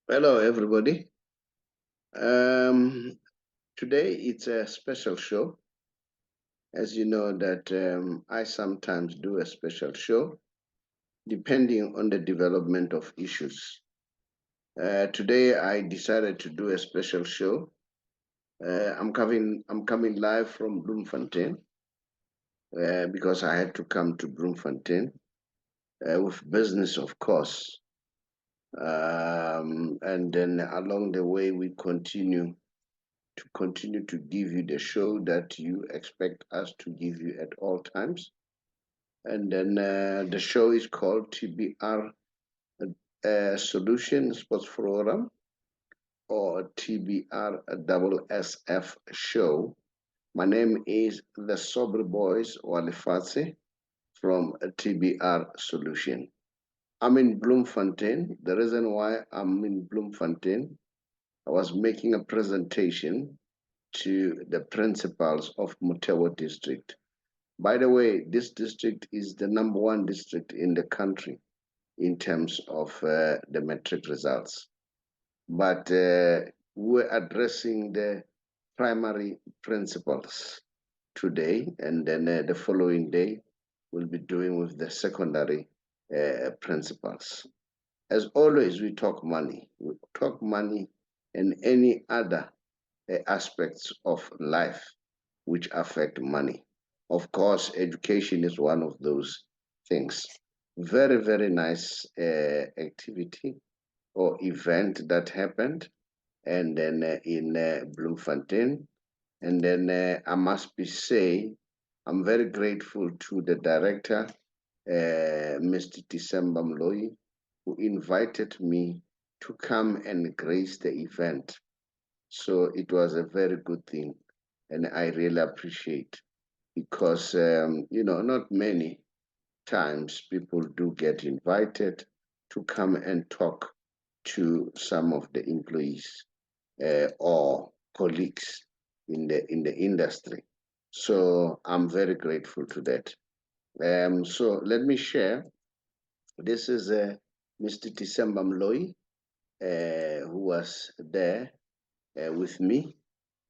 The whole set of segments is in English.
Hello, everybody. Um, Today it's a special show. As you know, that I sometimes do a special show depending on the development of issues. Today I decided to do a special show. I'm coming live from Bloemfontein because I had to come to Bloemfontein with business, of course. And then along the way, we continue to give you the show that you expect us to give you at all times. And then the show is called TBR Solutions Sports Forum, or TBR SSF Show. My name is the Saubrey Boyz Walefatshe from TBR Solution. I'm in Bloemfontein. The reason why I'm in Bloemfontein, I was making a presentation to the principals of Mutewa district. By the way, this district is the #1 district in the country in terms of the metric results. But we're addressing the primary principals today, and then the following day, we'll be doing with the secondary principals. As always, we talk money. We talk money and any other aspects of life which affect money. Of course, education is one of those things. Very, very nice activity or event that happened, and then in Bloemfontein. And then I must be saying, I'm very grateful to the director, Mr. December Mloyi, who invited me to come and grace the event. So it was a very good thing, and I really appreciate, because not many times people do get invited to come and talk to some of the employees or colleagues in the industry. So I'm very grateful to that. So let me share. This is Mr. December Mloyi, who was there with me.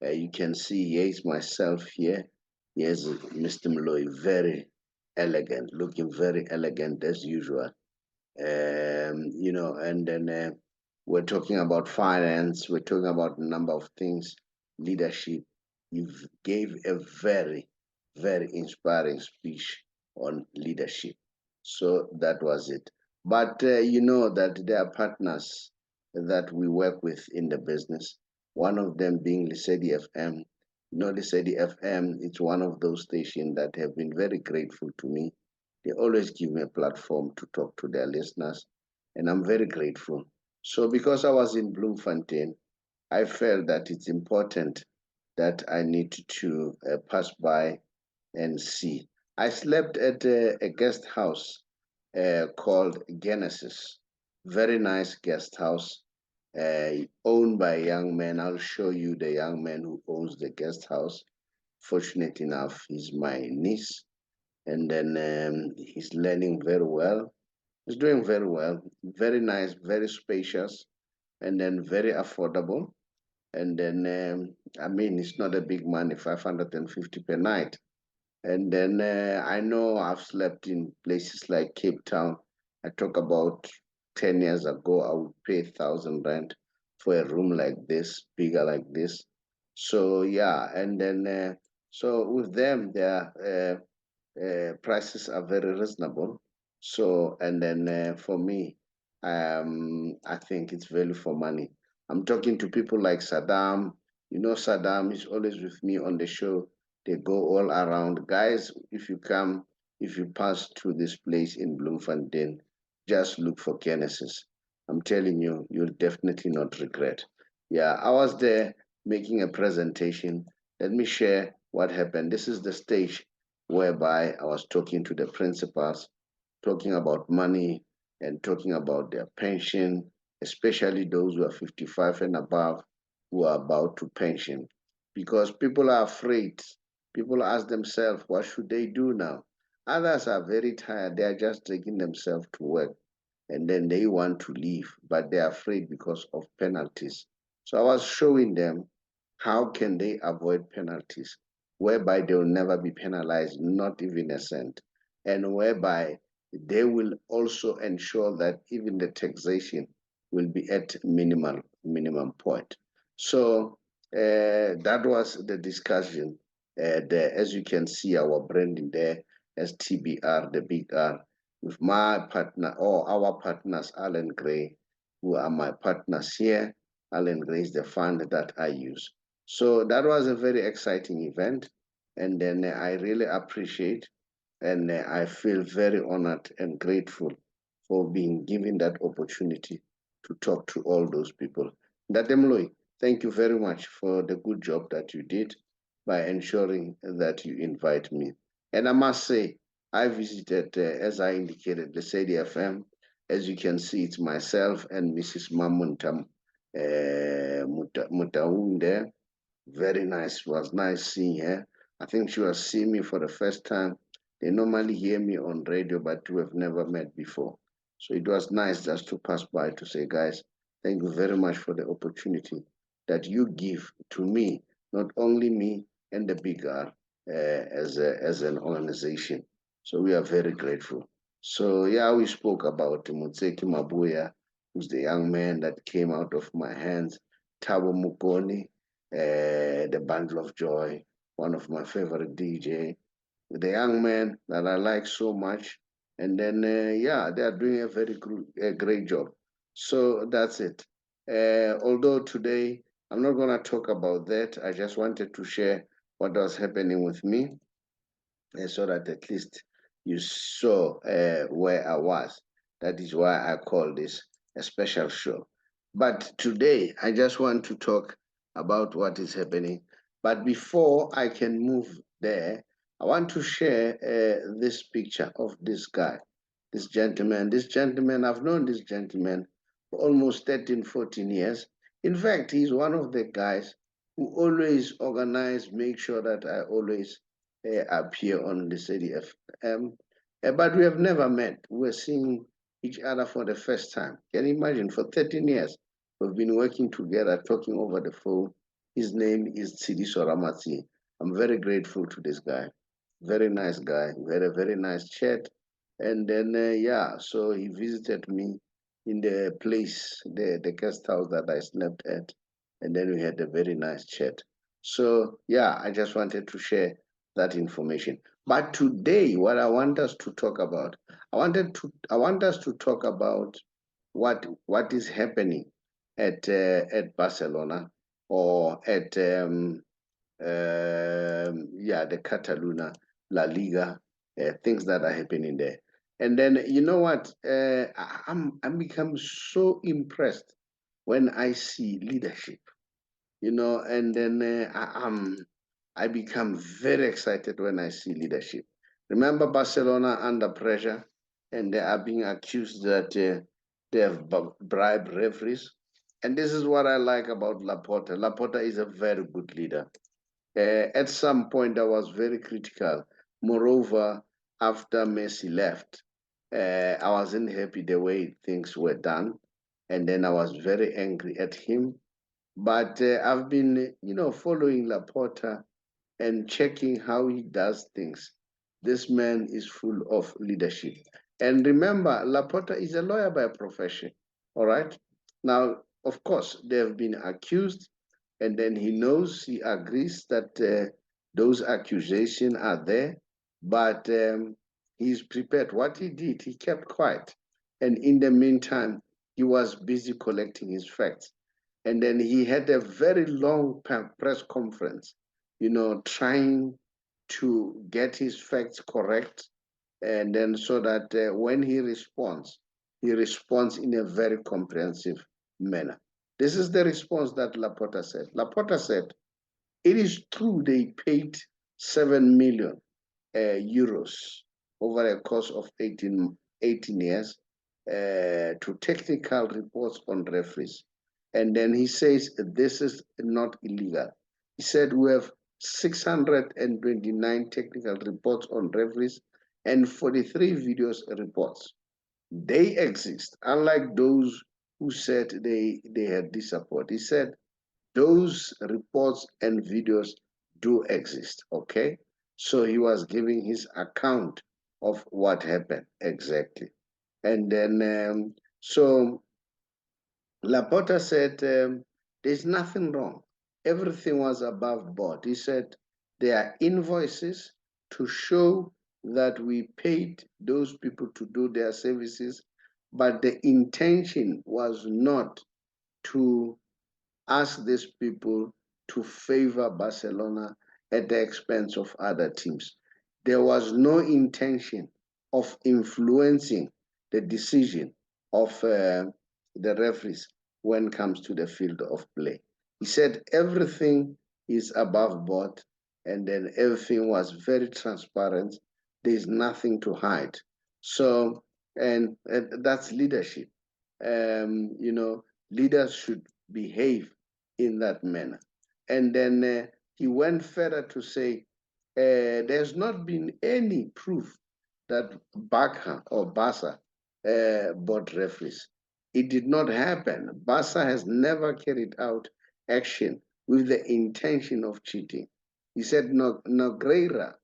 You can see here's myself here. Here's Mr. Mloyi, very elegant, looking very elegant as usual. And then we're talking about finance, we're talking about a number of things, leadership. You gave a very, very inspiring speech on leadership. So that was it. But you know that there are partners that we work with in the business, one of them being Lesedi FM. You know, Lesedi FM, it's one of those stations that have been very grateful to me. They always give me a platform to talk to their listeners, and I'm very grateful. So, because I was in Bloemfontein, I felt that it's important that I need to pass by and see. I slept at a guest house called Genesis. Very nice guest house, owned by a young man. I'll show you the young man who owns the guest house. Fortunate enough, he's my niece, and then he's learning very well. He's doing very well. Very nice, very spacious, and then very affordable. And then, I mean, it's not a big money, 550 per night. And then I know I've slept in places like Cape Town. I talk about 10 years ago, I would pay 1,000 rand for a room like this, bigger like this. So yeah, and then so with them, their prices are very reasonable. So, and then for me, I think it's value for money. I'm talking to people like Saddam. You know, Saddam is always with me on the show. They go all around. Guys, if you pass through this place in Bloemfontein, just look for Genesis. I'm telling you, you'll definitely not regret. Yeah, I was there making a presentation. Let me share what happened. This is the stage whereby I was talking to the principals, talking about money and talking about their pension, especially those who are 55 and above who are about to pension. Because people are afraid. People ask themselves, what should they do now? Others are very tired. They are just taking themselves to work. and then they want to leave, but they're afraid because of penalties. So I was showing them how can they avoid penalties, whereby they will never be penalized, not even a cent, and whereby they will also ensure that even the taxation will be at minimum point. So that was the discussion. As you can see, our branding there as TBR, the big R, with my partner or our partners, Alan Gray, who are my partners here. Alan Gray is the fund that I use. So that was a very exciting event. And then I really appreciate and I feel very honored and grateful for being given that opportunity to talk to all those people. Datemloy, thank you very much for the good job that you did by ensuring that you invite me. And I must say, I visited, as I indicated, the Lesedi FM. As you can see, it's myself and Mrs. Mamuntam Mutaung there. Very nice. It was nice seeing her. I think she was seeing me for the first time. They normally hear me on radio, but we have never met before. So it was nice just to pass by to say, guys, thank you very much for the opportunity that you give to me, not only me and the big R as an organization. So we are very grateful. So yeah, we spoke about Mutseki Mabuya, who's the young man that came out of my hands, Tabo Mukoni, the Bundle of Joy, one of my favorite DJ, the young man that I like so much. And then, yeah, they are doing a great job. So that's it. Although today, I'm not going to talk about that. I just wanted to share what was happening with me so that at least you saw where I was. That is why I call this a special show. But today, I just want to talk about what is happening. But before I can move there, I want to share this picture of this guy, this gentleman. This gentleman, I've known this gentleman for almost 13, 14 years. In fact, he's one of the guys who always organize, make sure that I always appear on the Lesedi FM. But we have never met. We're seeing each other for the first time. Can you imagine? For 13 years, we've been working together, talking over the phone. His name is Tsidiso Ramatsi. I'm very grateful to this guy. Very nice guy. We had a very nice chat. And then, yeah, so he visited me in the place, the guest house that I slept at. And then we had a very nice chat. So, yeah, I just wanted to share that information. But today, what I want us to talk about, I want us to talk about what is happening at Barcelona or at yeah, the Cataluna La Liga, things that are happening there. And then you know what? I'm become so impressed when I see leadership, you know, and then I become very excited when I see leadership. Remember Barcelona under pressure, and they are being accused that they have bribed referees. And this is what I like about Laporta. Laporta is a very good leader. At some point, I was very critical. Moreover, after Messi left, I wasn't happy the way things were done. And then I was very angry at him. But I've been, you know, following Laporta and checking how he does things. This man is full of leadership. And remember, Laporta is a lawyer by profession, all right? Now, of course, they've been accused, and then he agrees that those accusations are there, but he's prepared. What he did, he kept quiet. And in the meantime, he was busy collecting his facts. And then he had a very long press conference, you know, trying to get his facts correct. And then so that when he responds in a very comprehensive manner. This is the response that Laporta said. Laporta said, it is true they paid 7 million euros over a course of 18 years to technical reports on referees. And then he says this is not illegal. He said we have 629 technical reports on referees and 43 videos reports. They exist, unlike those who said they had this support. He said those reports and videos do exist, okay? So he was giving his account of what happened exactly. And then, so Laporta said, there's nothing wrong. Everything was above board. He said, there are invoices to show that we paid those people to do their services, but the intention was not to ask these people to favor Barcelona at the expense of other teams. There was no intention of influencing the decision of the referees when it comes to the field of play. He said everything is above board, and then everything was very transparent. There's nothing to hide. So, and that's leadership. You know, leaders should behave in that manner. And then he went further to say, there's not been any proof that Barca or Barca bought referees. It did not happen. Barca has never carried out action with the intention of cheating. He said Nogueira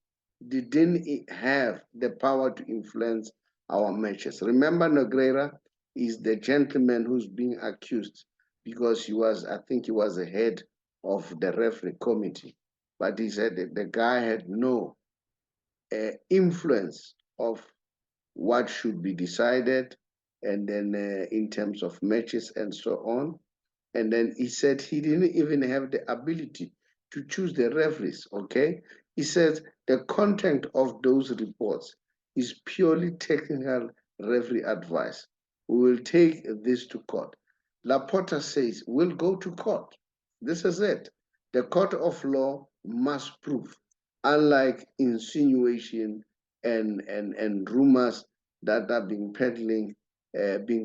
didn't have the power to influence our matches. Remember, Nogueira is the gentleman who's being accused because he was, I think he was the head of the referee committee. But he said that the guy had no influence of what should be decided, and then in terms of matches and so on. And then he said he didn't even have the ability to choose the referees, okay? He says the content of those reports is purely technical referee advice. We will take this to court. Laporta says we'll go to court. This is it. The court of law must prove, unlike insinuation and rumors that are being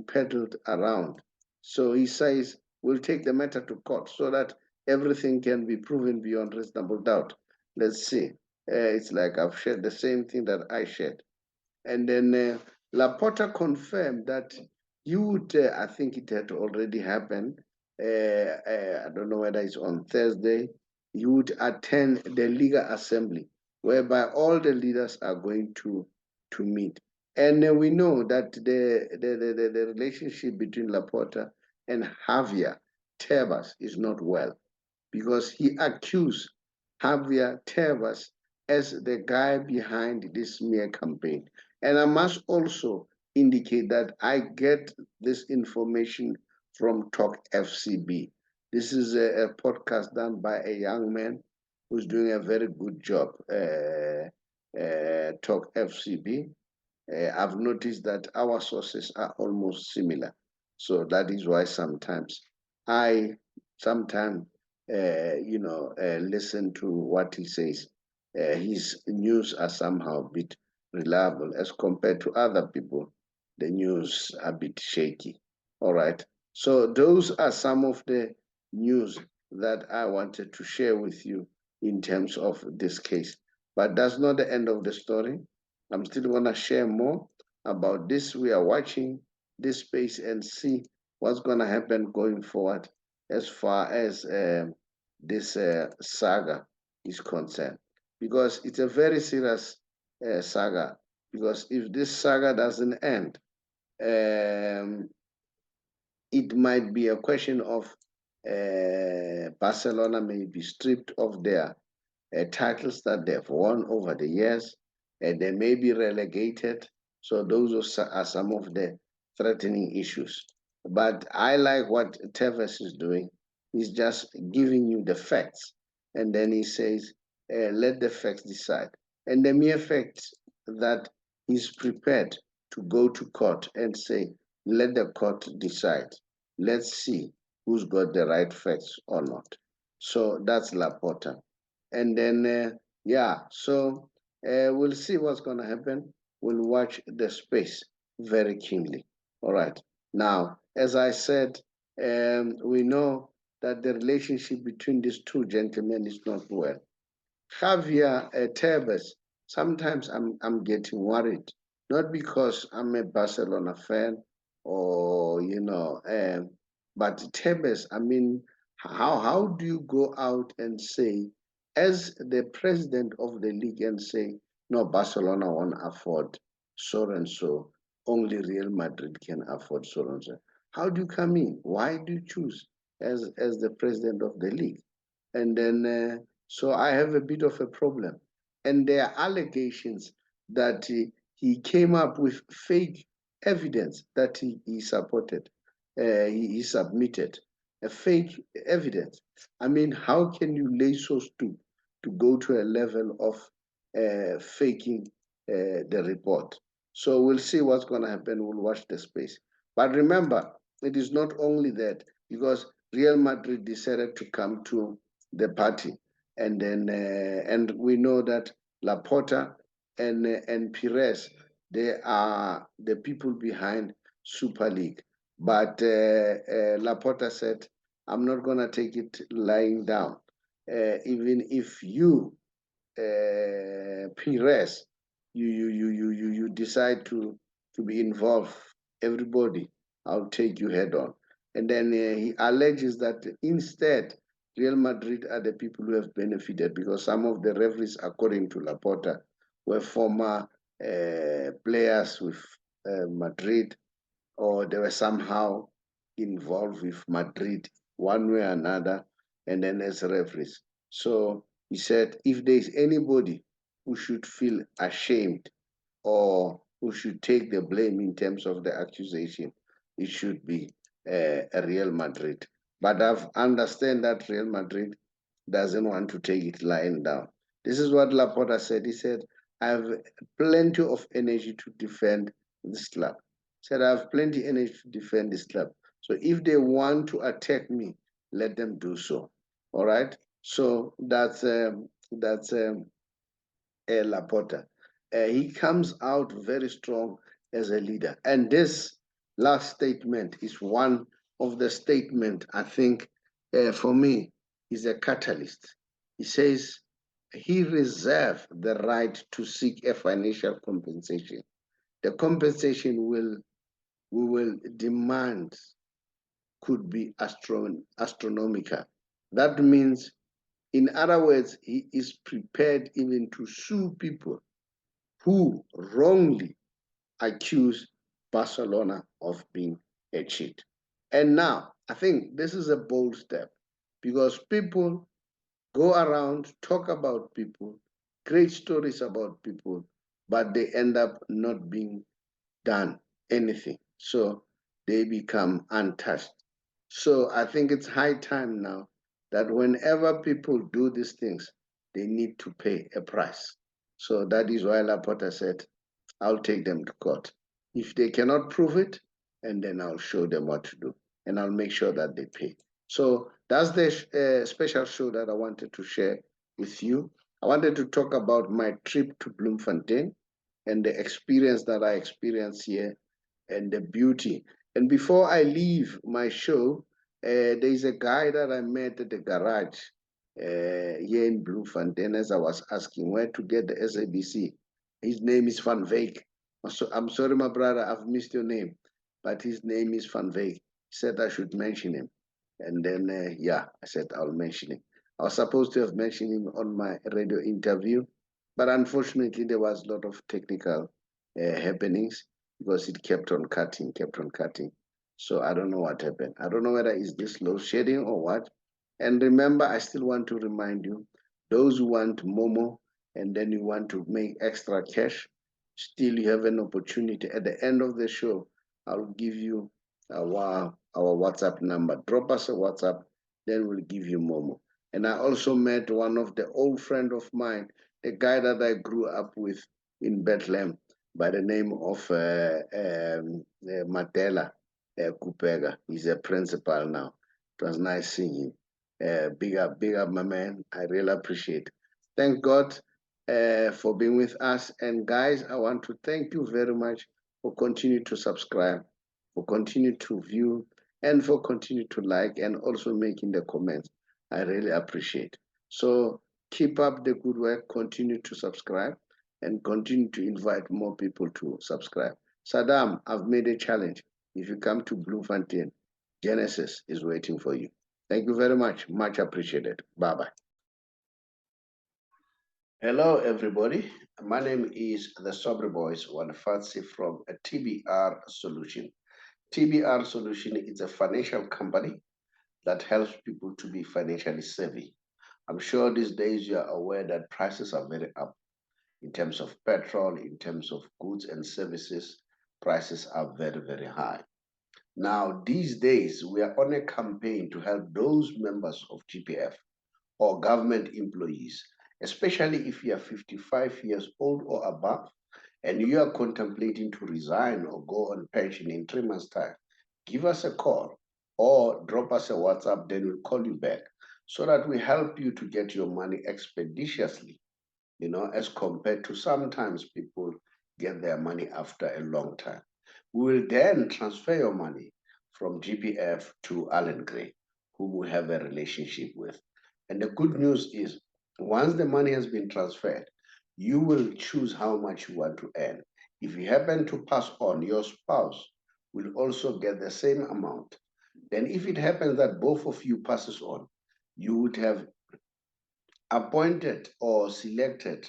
peddled around. So he says we'll take the matter to court so that everything can be proven beyond reasonable doubt. Let's see. It's like I've shared the same thing that I shared. And then Laporta confirmed that you would, I think it had already happened, I don't know whether it's on Thursday, you would attend the legal assembly, whereby all the leaders are going to meet. And we know that the relationship between Laporta and Javier Tebas is not well, because he accused Javier Tebas as the guy behind this smear campaign. And I must also indicate that I get this information from Talk FCB. This is a podcast done by a young man who's doing a very good job, Talk FCB. I've noticed that our sources are almost similar. So that is why I sometimes, listen to what he says. His news are somehow a bit reliable as compared to other people. The news are a bit shaky. All right. So those are some of the news that I wanted to share with you in terms of this case. But that's not the end of the story. I'm still going to share more about this. We are watching this space and see what's going to happen going forward as far as this saga is concerned. Because it's a very serious saga. Because if this saga doesn't end, it might be a question of Barcelona may be stripped of their titles that they've won over the years, and they may be relegated. So those are some of the threatening issues. But I like what Tevez is doing. He's just giving you the facts, and then he says, let the facts decide. And the mere fact that he's prepared to go to court and say, let the court decide. Let's see who's got the right facts or not. So that's Laporta. And then, so we'll see what's going to happen. We'll watch the space very keenly. All right. Now, as I said, we know that the relationship between these two gentlemen is not well. Javier Tebas, sometimes I'm getting worried not because I'm a Barcelona fan or, but Tebes, I mean, how do you go out and say, as the president of the league, and say, no, Barcelona won't afford so and so, only Real Madrid can afford so and so. How do you come in? Why do you choose as the president of the league? And then, so I have a bit of a problem. And there are allegations that he came up with fake evidence that he supported, he submitted a fake evidence. I mean, how can you lay so stupid to go to a level of faking the report? So we'll see what's going to happen. We'll watch the space. But remember, it is not only that, because Real Madrid decided to come to the party, and then and we know that Laporta and Pires, they are the people behind Super League. But Laporta said, I'm not going to take it lying down. Even if you, Pires, you decide to be involved, everybody, I'll take you head on. And then he alleges that instead, Real Madrid are the people who have benefited, because some of the referees, according to Laporta, were former players with Madrid, or they were somehow involved with Madrid one way or another, and then as referees. So he said, if there's anybody who should feel ashamed or who should take the blame in terms of the accusation, it should be a Real Madrid. But I've understand that Real Madrid doesn't want to take it lying down. This is what Laporta said. He said, I have plenty of energy to defend this club. He said, I have plenty of energy to defend this club. So if they want to attack me, let them do so. All right. So that's Laporta. He comes out very strong as a leader. And this last statement is one of the statement, I think, for me, is a catalyst. He says he reserved the right to seek a financial compensation. The compensation we will demand could be astronomical. That means, in other words, he is prepared even to sue people who wrongly accuse Barcelona of being a cheat. And now, I think this is a bold step, because people go around, talk about people, create stories about people, but they end up not being done anything. So they become untouched. So I think it's high time now that whenever people do these things, they need to pay a price. So that is why Laporta said, I'll take them to court. If they cannot prove it, and then I'll show them what to do, and I'll make sure that they pay. So that's the special show that I wanted to share with you. I wanted to talk about my trip to Bloemfontein and the experience that I experienced here and the beauty. And before I leave my show, there's a guy that I met at the garage here in Bloemfontein, as I was asking where to get the SABC. His name is Van Veek. So, I'm sorry, my brother, I've missed your name, but his name is Van Veek. He said I should mention him. And then, yeah, I said I'll mention him. I was supposed to have mentioned him on my radio interview, but unfortunately, there was a lot of technical happenings, because it kept on cutting, kept on cutting. So I don't know what happened. I don't know whether it's this load shedding or what. And remember, I still want to remind you, those who want Momo and then you want to make extra cash, still you have an opportunity. At the end of the show, I'll give you our WhatsApp number. Drop us a WhatsApp, then we'll give you Momo. And I also met one of the old friend of mine, the guy that I grew up with in Bethlehem, by the name of Matela Kupega. He's a principal now. It was nice seeing him. Big up, my man. I really appreciate it. Thank God for being with us. And guys, I want to thank you very much for continuing to subscribe, for continuing to view, and for continuing to like, and also making the comments. I really appreciate. So keep up the good work, continue to subscribe, and continue to invite more people to subscribe. Saddam, I've made a challenge. If you come to Bloemfontein, Genesis is waiting for you. Thank you very much. Much appreciated. Bye-bye. Hello, everybody. My name is the Saubrey Boyz Walefatshe from a TBR Solution. TBR Solution is a financial company that helps people to be financially savvy. I'm sure these days you are aware that prices are very up in terms of petrol, in terms of goods and services. Prices are very, very high. Now, these days, we are on a campaign to help those members of GPF or government employees, especially if you are 55 years old or above and you are contemplating to resign or go on pension in 3 months' time. Give us a call or drop us a WhatsApp, then we'll call you back so that we help you to get your money expeditiously, as compared to sometimes people get their money after a long time. We will then transfer your money from GPF to Allen Gray, whom we have a relationship with. And the good news is, once the money has been transferred, you will choose how much you want to earn. If you happen to pass on, your spouse will also get the same amount. Then if it happens that both of you passes on, you would have appointed or selected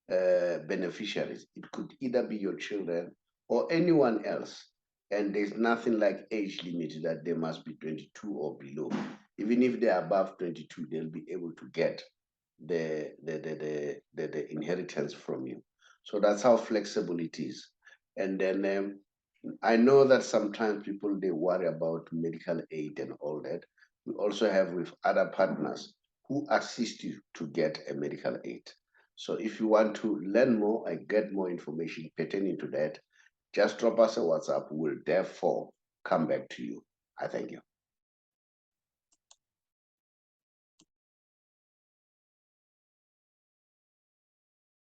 beneficiaries. It could either be your children or anyone else. And there's nothing like age limit that they must be 22 or below. Even if they're above 22, they'll be able to get the inheritance from you. So that's how flexible it is. And then I know that sometimes people, they worry about medical aid and all that. We also have with other partners who assist you to get a medical aid. So if you want to learn more and get more information pertaining to that, just drop us a WhatsApp. We'll therefore come back to you. I thank you.